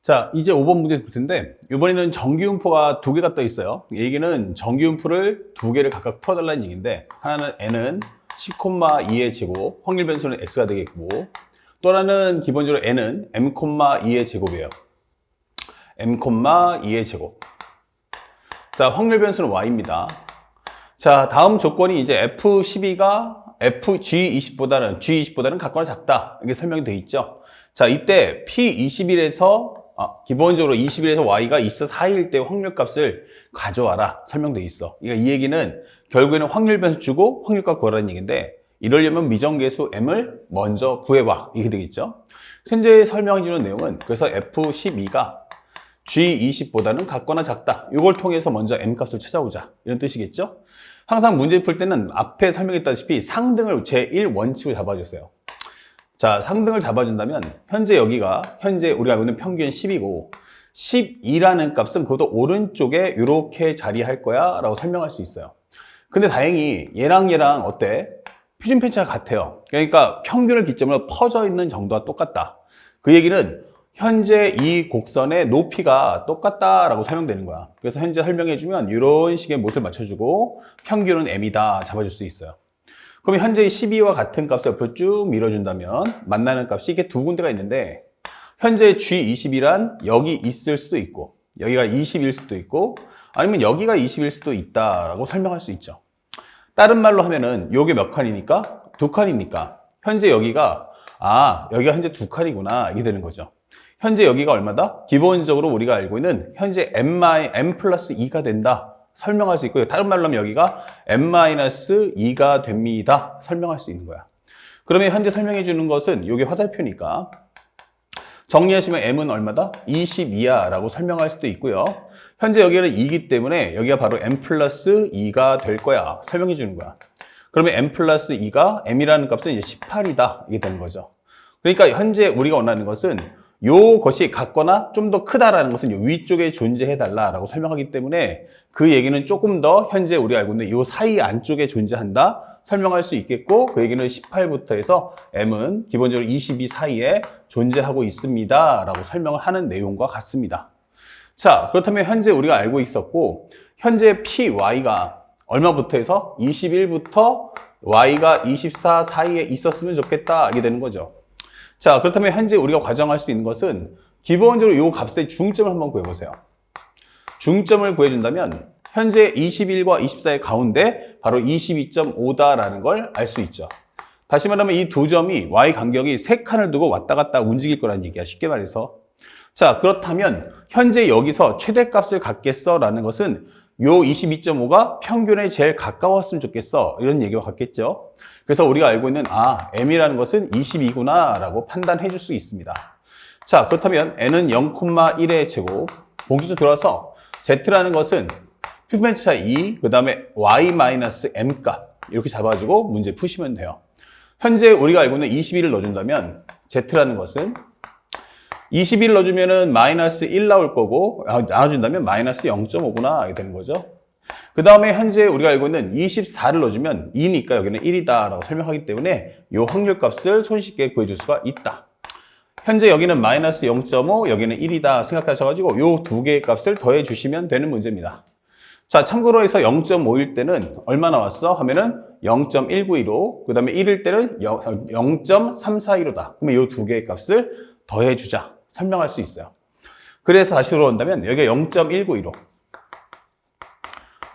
자, 이제 5번 문제 볼 텐데, 이번에는 정기분포가 두 개가 떠 있어요. 이 얘기는 정기분포를 두 개를 각각 풀어달라는 얘기인데, 하나는 n은 10,2의 제곱, 확률 변수는 x가 되겠고, 또 하나는 기본적으로 n은 m,2의 제곱이에요. m,2의 제곱. 자, 확률 변수는 y입니다. 자, 다음 조건이 이제 f12가 g20보다는 같거나 작다. 이게 설명이 되어 있죠. 자, 이때 p21에서 기본적으로 21에서 y가 24, 4일 때 확률값을 가져와라. 설명되어 있어. 그러니까 이 얘기는 결국에는 확률 변수 주고 확률값 구하라는 얘기인데, 이러려면 미정계수 m을 먼저 구해봐. 이게 되겠죠. 현재 설명해 주는 내용은 그래서 f12가 g20보다는 같거나 작다. 이걸 통해서 먼저 m 값을 찾아오자. 이런 뜻이겠죠. 항상 문제 풀 때는 앞에 설명했다시피 상등을 제1원칙으로 잡아주세요. 자, 상등을 잡아준다면 현재 우리가 알고 있는 평균 10이고 12라는 값은 그것도 오른쪽에 이렇게 자리할 거야 라고 설명할 수 있어요. 근데 다행히 얘랑 어때? 표준 편차가 같아요. 그러니까 평균을 기점으로 퍼져 있는 정도가 똑같다. 그 얘기는 현재 이 곡선의 높이가 똑같다라고 설명되는 거야. 그래서 현재 설명해주면 이런 식의 못을 맞춰주고 평균은 m이다 잡아줄 수 있어요. 그럼 현재 12와 같은 값을 옆으로 쭉 밀어준다면 만나는 값이 이게 두 군데가 있는데, 현재 G20이란 여기 있을 수도 있고 여기가 20일 수도 있고 아니면 여기가 20일 수도 있다라고 설명할 수 있죠. 다른 말로 하면은 요게 몇 칸이니까? 두 칸이니까 현재 여기가 현재 두 칸이구나 이게 되는 거죠. 현재 여기가 얼마다? 기본적으로 우리가 알고 있는 현재 m 플러스 2가 된다 설명할 수 있고요. 다른 말로 하면 여기가 m-2가 됩니다. 설명할 수 있는 거야. 그러면 현재 설명해 주는 것은 이게 화살표니까 정리하시면 m은 얼마다? 22야 라고 설명할 수도 있고요. 현재 여기는 2이기 때문에 여기가 바로 m 플러스 2가 될 거야. 설명해 주는 거야. 그러면 m 플러스 2가 m이라는 값은 이제 18이다. 이게 되는 거죠. 그러니까 현재 우리가 원하는 것은 요것이 같거나 좀 더 크다라는 것은 요 위쪽에 존재해달라라고 설명하기 때문에 그 얘기는 조금 더 현재 우리가 알고 있는 요 사이 안쪽에 존재한다 설명할 수 있겠고, 그 얘기는 18부터 해서 m은 기본적으로 22 사이에 존재하고 있습니다 라고 설명을 하는 내용과 같습니다. 자, 그렇다면 현재 우리가 알고 있었고, 현재 py가 얼마부터 해서 21부터 y가 24 사이에 있었으면 좋겠다 이게 되는 거죠. 자, 그렇다면 현재 우리가 가정할 수 있는 것은 기본적으로 이 값의 중점을 한번 구해보세요. 중점을 구해준다면 현재 21과 24의 가운데 바로 22.5다라는 걸 알 수 있죠. 다시 말하면 이 두 점이 y 간격이 세 칸을 두고 왔다 갔다 움직일 거라는 얘기야. 쉽게 말해서. 자, 그렇다면 현재 여기서 최대값을 갖겠어 라는 것은 요 22.5가 평균에 제일 가까웠으면 좋겠어 이런 얘기와 같겠죠. 그래서 우리가 알고 있는 m이라는 것은 22구나 라고 판단해 줄 수 있습니다. 자, 그렇다면 n은 0,1의 제곱, 봉투로 들어와서 z라는 것은 표면차 2, 그 다음에 y-m 값 이렇게 잡아주고 문제 푸시면 돼요. 현재 우리가 알고 있는 21을 넣어준다면 z라는 것은 21 넣어주면은 마이너스 1 나올 거고, 나눠준다면 마이너스 0.5구나 이렇게 되는 거죠. 그 다음에 현재 우리가 알고 있는 24를 넣어주면 2니까 여기는 1이다 라고 설명하기 때문에 이 확률값을 손쉽게 구해줄 수가 있다. 현재 여기는 마이너스 0.5, 여기는 1이다 생각하셔가지고 이 두 개의 값을 더해 주시면 되는 문제입니다. 자, 참고로 해서 0.5일 때는 얼마 나왔어? 하면은 0.192로, 그 다음에 1일 때는 0.342로다. 그러면 이 두 개의 값을 더해주자. 설명할 수 있어요. 그래서 다시 돌아온다면 여기가 0.192로,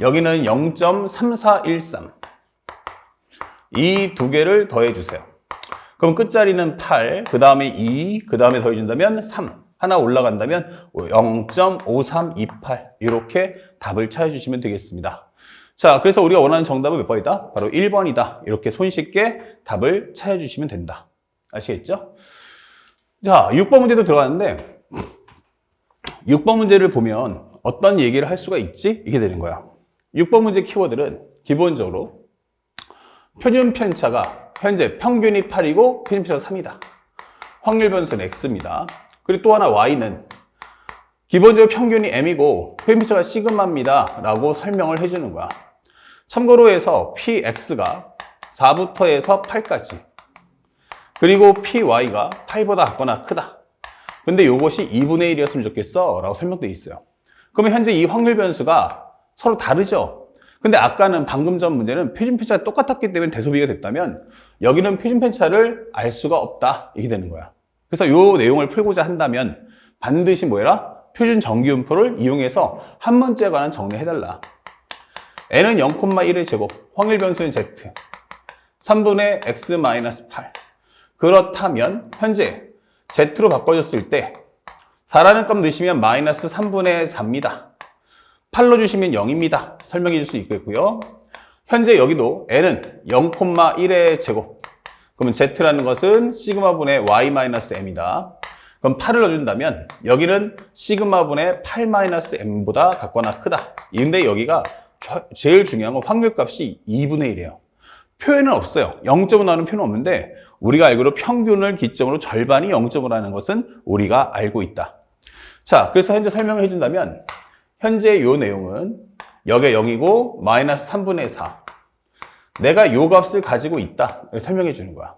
여기는 0.3413. 이 두 개를 더해주세요. 그럼 끝자리는 8, 그 다음에 2, 그 다음에 더해준다면 3. 하나 올라간다면 0.5328. 이렇게 답을 찾아주시면 되겠습니다. 자, 그래서 우리가 원하는 정답은 몇 번이다? 바로 1번이다. 이렇게 손쉽게 답을 찾아주시면 된다. 아시겠죠? 자, 6번 문제도 들어가는데 6번 문제를 보면 어떤 얘기를 할 수가 있지? 이게 되는 거야. 6번 문제 키워드는 기본적으로 표준 편차가 현재 평균이 8이고 표준 편차가 3이다. 확률 변수는 x입니다. 그리고 또 하나 y는 기본적으로 평균이 m이고 표준 편차가 시그마입니다 라고 설명을 해주는 거야. 참고로 해서 px가 4부터 해서 8까지, 그리고 py가 8보다 작거나 크다. 근데 요것이 2분의 1이었으면 좋겠어 라고 설명되어 있어요. 그러면 현재 이 확률 변수가 서로 다르죠. 근데 아까는 방금 전 문제는 표준 편차가 똑같았기 때문에 대소비가 됐다면 여기는 표준 편차를 알 수가 없다 이렇게 되는 거야. 그래서 요 내용을 풀고자 한다면 반드시 뭐해라? 표준 정기분포를 이용해서 한 문제에 관한 정리해달라. n은 0,1의 제곱, 확률 변수는 z, 3분의 x-8. 그렇다면 현재 z로 바꿔줬을 때 4라는 값 넣으시면 마이너스 3분의 4입니다. 8로 주시면 0입니다. 설명해 줄 수 있겠고요. 현재 여기도 n은 0,1의 제곱. 그러면 z라는 것은 시그마분의 y-m이다. 그럼 8을 넣어준다면 여기는 시그마분의 8-m보다 같거나 크다. 근데 여기가 제일 중요한 건 확률값이 2분의 1이에요. 표현은 없어요. 0점으로 나오는 표현은 없는데 우리가 알기로 평균을 기점으로 절반이 0점으로 것은 우리가 알고 있다. 자, 그래서 현재 설명을 해준다면 현재 이 내용은 여기가 0이고 마이너스 3분의 4. 내가 이 값을 가지고 있다. 이렇게 설명해 주는 거야.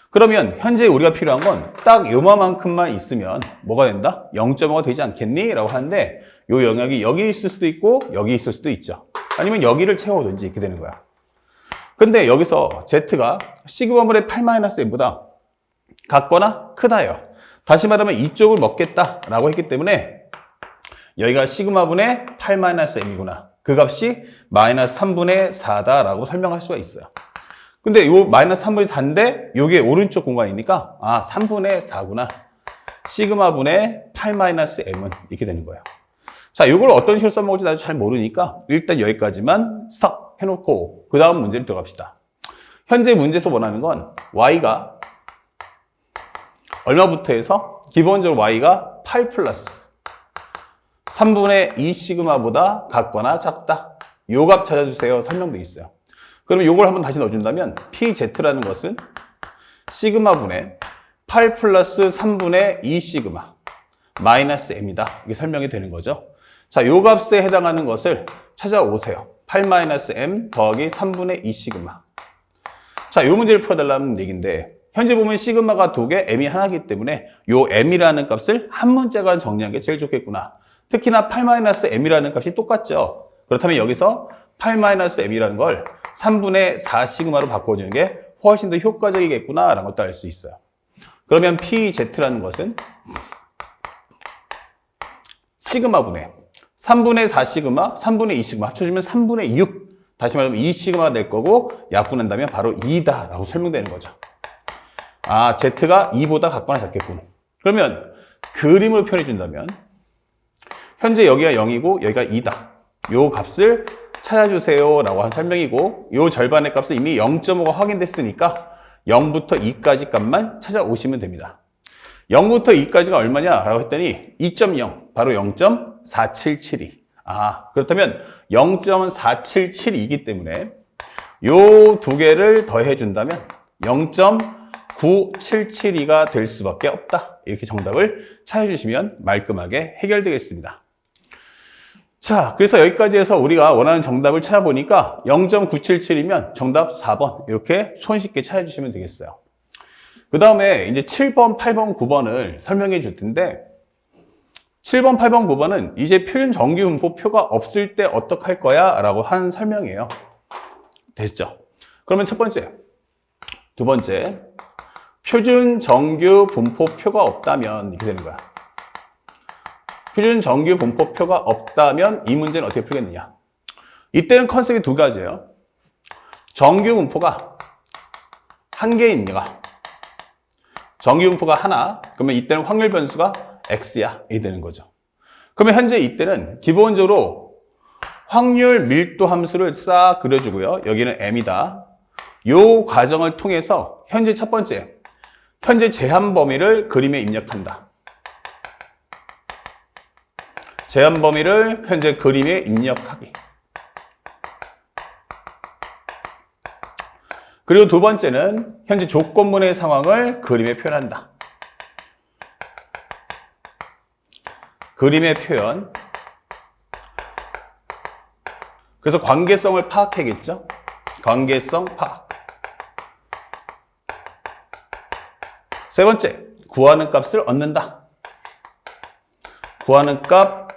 그러면 현재 우리가 필요한 건 딱 요만큼만 있으면 뭐가 된다? 0.5가 되지 않겠니? 라고 하는데 이 영역이 여기 있을 수도 있고 여기 있을 수도 있죠. 아니면 여기를 채워오든지 이렇게 되는 거야. 근데 여기서 Z가 시그마분의 8-m보다 같거나 크다예요. 다시 말하면 이쪽을 먹겠다라고 했기 때문에 여기가 시그마분의 8-m이구나. 그 값이 마이너스 3분의 4다라고 설명할 수가 있어요. 근데 요 마이너스 3분의 4인데 요게 오른쪽 공간이니까 3분의 4구나. 시그마분의 8-m은 이렇게 되는 거예요. 자, 요걸 어떤 식으로 써먹을지 나도 잘 모르니까 일단 여기까지만 스톱 해놓고 그 다음 문제를 들어갑시다. 현재 문제에서 원하는 건 y가 얼마부터 해서 기본적으로 y가 8 플러스 3분의 2 시그마보다 같거나 작다. 요 값 찾아주세요. 설명되어 있어요. 그러면 요걸 한번 다시 넣어준다면 pz라는 것은 시그마분의 8 플러스 3분의 2 시그마 마이너스 m이다. 이게 설명이 되는 거죠. 자, 요 값에 해당하는 것을 찾아오세요. 8 마이너스 m 더하기 3분의 2 시그마. 자, 요 문제를 풀어달라는 얘기인데 현재 보면 시그마가 2개, m이 하나이기 때문에 요 m이라는 값을 한 문자간 정리하는 게 제일 좋겠구나. 특히나 8-m이라는 값이 똑같죠. 그렇다면 여기서 8-m이라는 걸 3분의 4 시그마로 바꿔주는 게 훨씬 더 효과적이겠구나 라는 것도 알 수 있어요. 그러면 pz라는 것은 시그마분의 3분의 4 시그마, 3분의 2 시그마 합쳐주면 3분의 6. 다시 말하면 2 시그마가 될 거고 약분한다면 바로 2다 라고 설명되는 거죠. z가 2보다 같거나 같겠군. 그러면 그림을 표현해 준다면 현재 여기가 0이고 여기가 2다. 요 값을 찾아주세요 라고 한 설명이고 요 절반의 값은 이미 0.5가 확인됐으니까 0부터 2까지 값만 찾아오시면 됩니다. 0부터 2까지가 얼마냐 라고 했더니 2.0 바로 0.477이. 그렇다면 0.477이기 때문에 요 두 개를 더해 준다면 0.9772가 될 수밖에 없다. 이렇게 정답을 찾아주시면 말끔하게 해결되겠습니다. 자, 그래서 여기까지 해서 우리가 원하는 정답을 찾아보니까 0.977이면 정답 4번 이렇게 손쉽게 찾아주시면 되겠어요. 그 다음에 이제 7번, 8번, 9번을 설명해 줄 텐데 7번, 8번, 9번은 이제 표준 정규분포 표가 없을 때 어떡할 거야? 라고 한 설명이에요. 됐죠? 그러면 첫 번째, 두 번째 표준 정규 분포표가 없다면 이렇게 되는 거야. 표준 정규 분포표가 없다면 이 문제는 어떻게 풀겠느냐. 이때는 컨셉이 두 가지예요. 정규 분포가 한 개인가. 정규 분포가 하나. 그러면 이때는 확률 변수가 x야. 이렇게 되는 거죠. 그러면 현재 이때는 기본적으로 확률 밀도 함수를 싹 그려주고요. 여기는 m이다. 이 과정을 통해서 현재 첫 번째, 현재 제한 범위를 그림에 입력한다. 제한 범위를 현재 그림에 입력하기. 그리고 두 번째는 현재 조건문의 상황을 그림에 표현한다. 그림의 표현. 그래서 관계성을 파악해야겠죠? 관계성 파악. 세 번째, 구하는 값을 얻는다. 구하는 값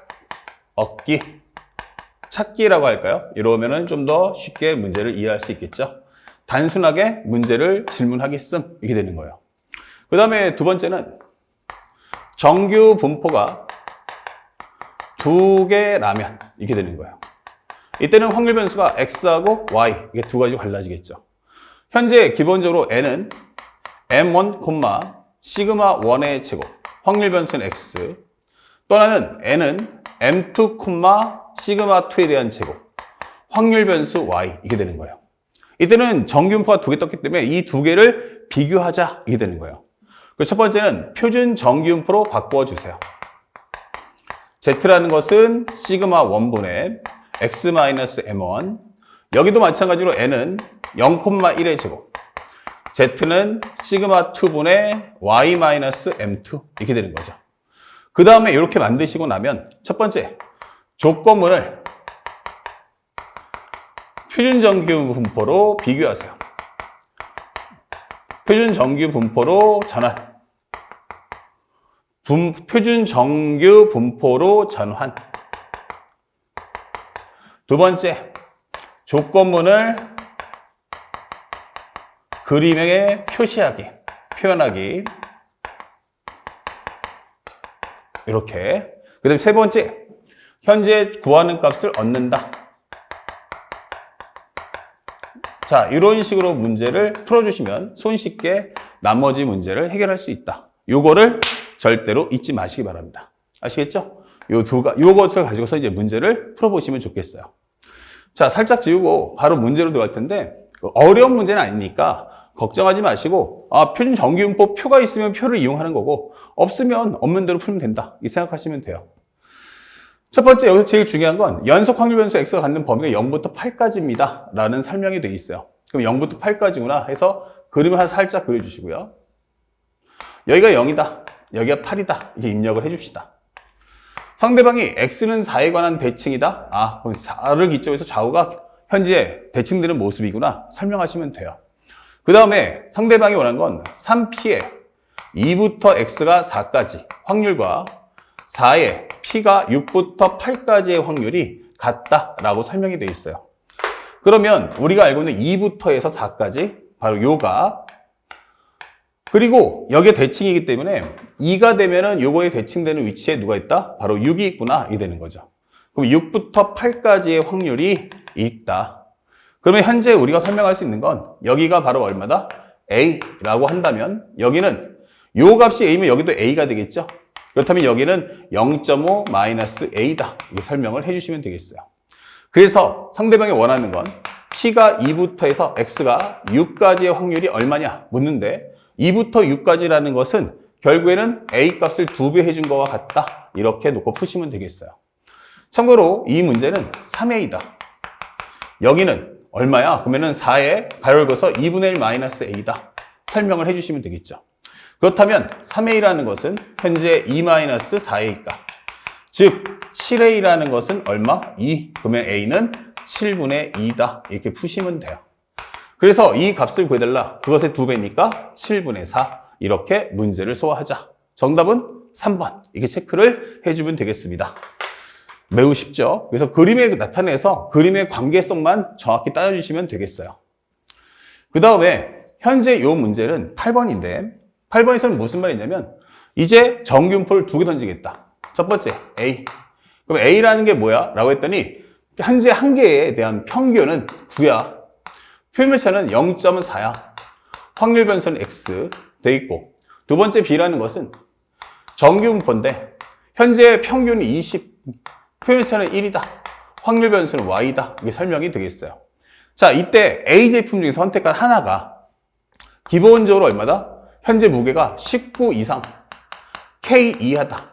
얻기, 찾기라고 할까요? 이러면은 좀 더 쉽게 문제를 이해할 수 있겠죠. 단순하게 문제를 질문하겠음, 이렇게 되는 거예요. 그 다음에 두 번째는 정규 분포가 두 개라면 이렇게 되는 거예요. 이때는 확률 변수가 x하고 y, 이게 두 가지가 갈라지겠죠. 현재 기본적으로 n은 m1, 시그마 1의 제곱, 확률 변수는 x. 또 하나는 n은 m2, 시그마 2에 대한 제곱, 확률 변수 y, 이게 되는 거예요. 이때는 정규 분포가 두 개 떴기 때문에 이 두 개를 비교하자, 이게 되는 거예요. 그리고 첫 번째는 표준 정규 분포로 바꾸어 주세요. z라는 것은 시그마 1분의 x-m1. 여기도 마찬가지로 n은 0,1의 제곱, z는 시그마 2분의 y-m2, 이렇게 되는 거죠. 그 다음에 이렇게 만드시고 나면 첫 번째, 조건문을 표준 정규 분포로 비교하세요. 표준 정규 분포로 전환. 표준 정규 분포로 전환. 두 번째, 조건문을 그림에 표시하기, 표현하기. 이렇게. 그 다음에 세 번째, 현재 구하는 값을 얻는다. 자, 이런 식으로 문제를 풀어주시면 손쉽게 나머지 문제를 해결할 수 있다. 요거를 절대로 잊지 마시기 바랍니다. 아시겠죠? 요것을 가지고서 이제 문제를 풀어보시면 좋겠어요. 자, 살짝 지우고 바로 문제로 들어갈 텐데, 어려운 문제는 아니니까 걱정하지 마시고, 표준 정규분포 표가 있으면 표를 이용하는 거고, 없으면 없는 대로 풀면 된다, 이 생각하시면 돼요. 첫 번째, 여기서 제일 중요한 건 연속 확률 변수 x가 갖는 범위가 0부터 8까지입니다 라는 설명이 되어 있어요. 그럼 0부터 8까지구나 해서 그림을 하나 살짝 그려주시고요. 여기가 0이다, 여기가 8이다, 이렇게 입력을 해줍시다. 상대방이 x는 4에 관한 대칭이다. 그럼 4를 기점으로 해서 좌우가 현재 대칭되는 모습이구나 설명하시면 돼요. 그 다음에 상대방이 원하는 건 3p에 2부터 x가 4까지 확률과 4에 p가 6부터 8까지의 확률이 같다라고 설명이 되어 있어요. 그러면 우리가 알고 있는 2부터 해서 4까지 바로 요가, 그리고 여기에 대칭이기 때문에 2가 되면은 요거에 대칭되는 위치에 누가 있다? 바로 6이 있구나, 이 되는 거죠. 그럼 6부터 8까지의 확률이 있다. 그러면 현재 우리가 설명할 수 있는 건 여기가 바로 얼마다? A라고 한다면 여기는 요 값이 A면 여기도 A가 되겠죠? 그렇다면 여기는 0.5 A다. 이렇게 설명을 해주시면 되겠어요. 그래서 상대방이 원하는 건 P가 2부터 해서 X가 6까지의 확률이 얼마냐 묻는데 2부터 6까지라는 것은 결국에는 A 값을 2배 해준 거와 같다. 이렇게 놓고 푸시면 되겠어요. 참고로 이 문제는 3A다. 여기는 얼마야? 그러면은 4에 가로 열고서 2분의 1 A다. 설명을 해주시면 되겠죠. 그렇다면 3A라는 것은 현재 2-4A가, 즉 7A라는 것은 얼마? 2. 그러면 A는 7분의 2다. 이렇게 푸시면 돼요. 그래서 이 값을 구해달라. 그것의 2배니까 7분의 4. 이렇게 문제를 소화하자. 정답은 3번. 이렇게 체크를 해주면 되겠습니다. 매우 쉽죠? 그래서 그림에 나타내서 그림의 관계성만 정확히 따져주시면 되겠어요. 그 다음에 현재 이 문제는 8번인데 8번에서는 무슨 말이냐면 이제 정규분포를 2개 던지겠다. 첫 번째 A. 그럼 A라는 게 뭐야? 라고 했더니 현재 한 개에 대한 평균은 9야. 표면차는 0.4야. 확률 변수는 X 돼 있고, 두 번째 B라는 것은 정규분포인데 현재 평균이 20, 표면차는 1이다. 확률 변수는 Y다. 이게 설명이 되겠어요. 자, 이때 A 제품 중에서 선택한 하나가 기본적으로 얼마다? 현재 무게가 19 이상, K 이하다.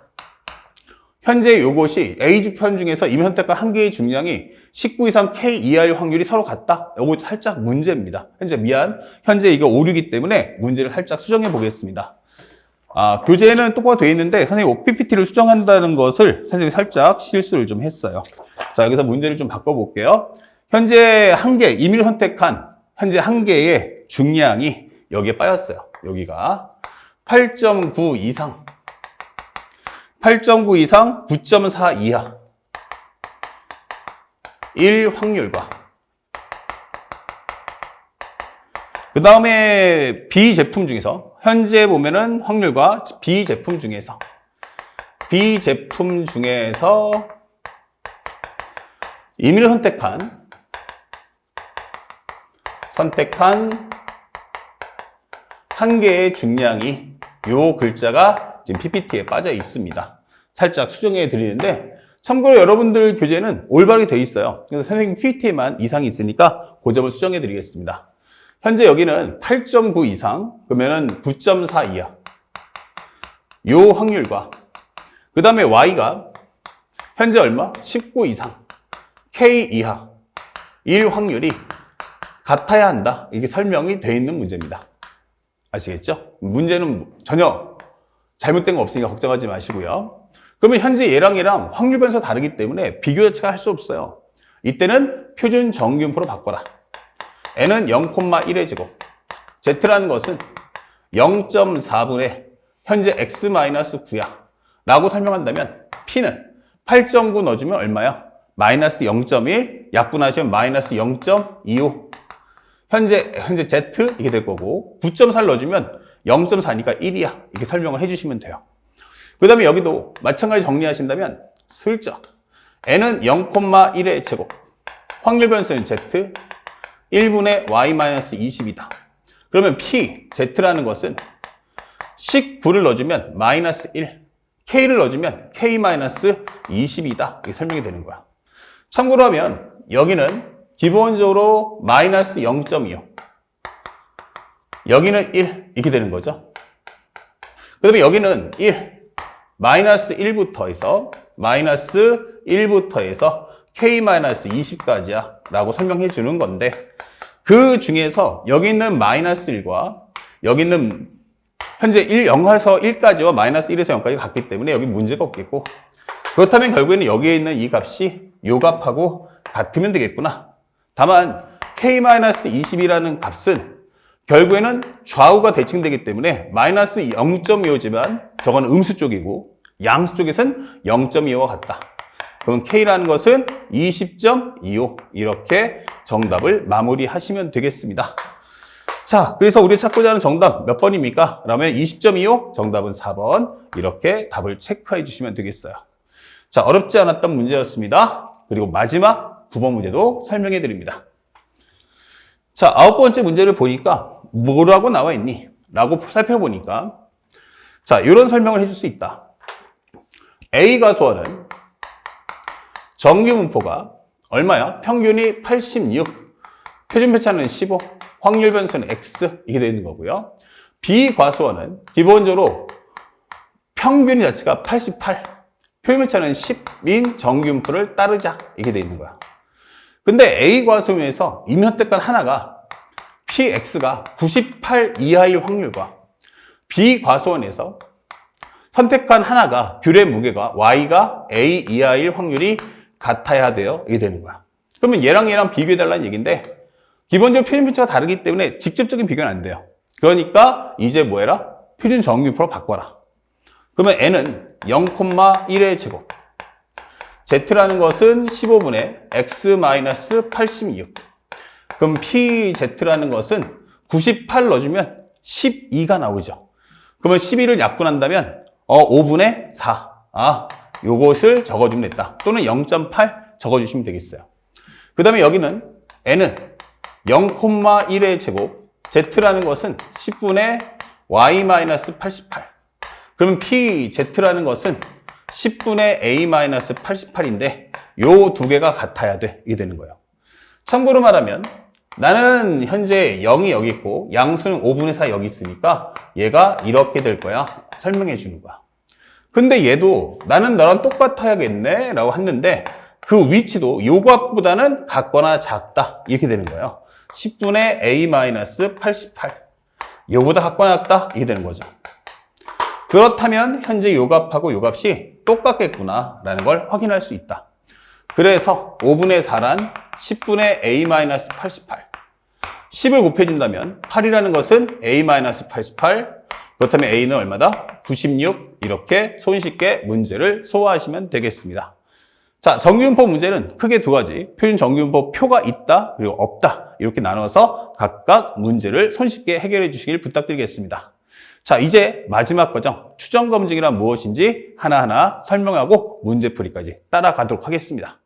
현재 요것이 A 제품 중에서 이미 선택한 한 개의 중량이 19 이상 K 이하일 확률이 서로 같다. 요거 살짝 문제입니다. 현재 이거 오류이기 때문에 문제를 살짝 수정해 보겠습니다. 교재에는 똑바로 되어 있는데 선생님 OPPT를 수정한다는 것을 선생님이 살짝 실수를 좀 했어요. 자, 여기서 문제를 좀 바꿔볼게요. 현재 한 개, 임의로 선택한 현재 한 개의 중량이 여기에 빠졌어요. 여기가 8.9 이상 8.9 이상 9.4 이하 1 확률과 그 다음에 B 제품 중에서 현재 보면은 확률과 B 제품 중에서 임의로 선택한 한 개의 중량이 요 글자가 지금 PPT에 빠져 있습니다. 살짝 수정해 드리는데 참고로 여러분들 교재는 올바르게 되어 있어요. 그래서 선생님 PPT에만 이상이 있으니까 그 점을 수정해 드리겠습니다. 현재 여기는 8.9 이상 그러면은 9.4 이하 요 확률과 그 다음에 Y가 현재 얼마? 19 이상 K 이하 1 확률이 같아야 한다. 이게 설명이 되어 있는 문제입니다. 아시겠죠? 문제는 전혀 잘못된 거 없으니까 걱정하지 마시고요. 그러면 현재 얘랑 확률 변수가 다르기 때문에 비교 자체가 할 수 없어요. 이때는 표준 정규분포로 바꿔라. n은 0,1의 제곱, z라는 것은 0.4분의 현재 x-9야 라고 설명한다면 p는 8.9 넣어주면 얼마야? 마이너스 0.1 약분하시면 마이너스 0.25 현재 z 이게 될 거고 9.4를 넣어주면 0.4니까 1이야 이렇게 설명을 해주시면 돼요. 그 다음에 여기도 마찬가지 정리하신다면 슬쩍 n은 0,1의 제곱 확률 변수는 z 1분의 y-20이다. 그러면 p, z라는 것은 19를 넣어주면 마이너스 1 k를 넣어주면 k-20이다 이렇게 설명이 되는 거야. 참고로 하면 여기는 기본적으로 마이너스 0.25 여기는 1 이렇게 되는 거죠. 그 다음에 여기는 1 마이너스 1부터 해서 k-20까지야 라고 설명해 주는 건데 그 중에서 여기 있는 마이너스 1과 여기 있는 현재 0에서 1까지와 마이너스 1에서 0까지 같기 때문에 여기 문제가 없겠고 그렇다면 결국에는 여기에 있는 이 값이 요 값하고 같으면 되겠구나. 다만 k-20이라는 값은 결국에는 좌우가 대칭되기 때문에 마이너스 0.25지만 저건 음수 쪽이고 양수 쪽에서는 0.25와 같다. 그럼 K라는 것은 20.25 이렇게 정답을 마무리하시면 되겠습니다. 자, 그래서 우리 찾고자 하는 정답 몇 번입니까? 그러면 20.25 정답은 4번 이렇게 답을 체크해 주시면 되겠어요. 자, 어렵지 않았던 문제였습니다. 그리고 마지막 9번 문제도 설명해 드립니다. 자, 9번째 문제를 보니까 뭐라고 나와 있니? 라고 살펴보니까 자, 이런 설명을 해줄 수 있다. A 가수원은 정규분포가 얼마야? 평균이 86, 표준 편차는 15, 확률 변수는 x 이게 되어 있는 거고요. B 과수원은 기본적으로 평균 자체가 88, 표준 편차는 10인 정규분포를 따르자 이게 되어 있는 거야. 근데 A 과수원에서 임선택한 하나가 px가 98 이하일 확률과 B 과수원에서 선택한 하나가 귤의 무게가 y가 a 이하일 확률이 같아야 돼요. 이게 되는 거야. 그러면 얘랑 비교해달라는 얘기인데 기본적으로 표준 편차가 다르기 때문에 직접적인 비교는 안 돼요. 그러니까 이제 뭐 해라? 표준 정규분포로 바꿔라. 그러면 n은 0,1의 제곱 z라는 것은 15분의 x-86 그럼 pz라는 것은 98 넣어주면 12가 나오죠. 그러면 12를 약분한다면 5분의 4 요것을 적어주면 됐다. 또는 0.8 적어주시면 되겠어요. 그 다음에 여기는 n은 0,1의 제곱 z라는 것은 10분의 y-88 그러면 pz라는 것은 10분의 a-88인데 요 두 개가 같아야 돼. 이게 되는 거예요. 참고로 말하면 나는 현재 0이 여기 있고 양수는 5분의 4 여기 있으니까 얘가 이렇게 될 거야. 설명해 주는 거야. 근데 얘도 나는 너랑 똑같아야겠네 라고 했는데 그 위치도 요 값보다는 같거나 작다 이렇게 되는 거예요. 10분의 a-88 요보다 같거나 같다 이렇게 되는 거죠. 그렇다면 현재 요 값하고 요 값이 똑같겠구나 라는 걸 확인할 수 있다. 그래서 5분의 4란 10분의 a-88 10을 곱해준다면 8이라는 것은 a-88 그렇다면 a는 얼마다? 96 이렇게 손쉽게 문제를 소화하시면 되겠습니다. 자, 정규분법 문제는 크게 두 가지. 표준 정규분법 표가 있다, 그리고 없다. 이렇게 나눠서 각각 문제를 손쉽게 해결해 주시길 부탁드리겠습니다. 자, 이제 마지막 과정, 추정 검증이란 무엇인지 하나하나 설명하고 문제풀이까지 따라가도록 하겠습니다.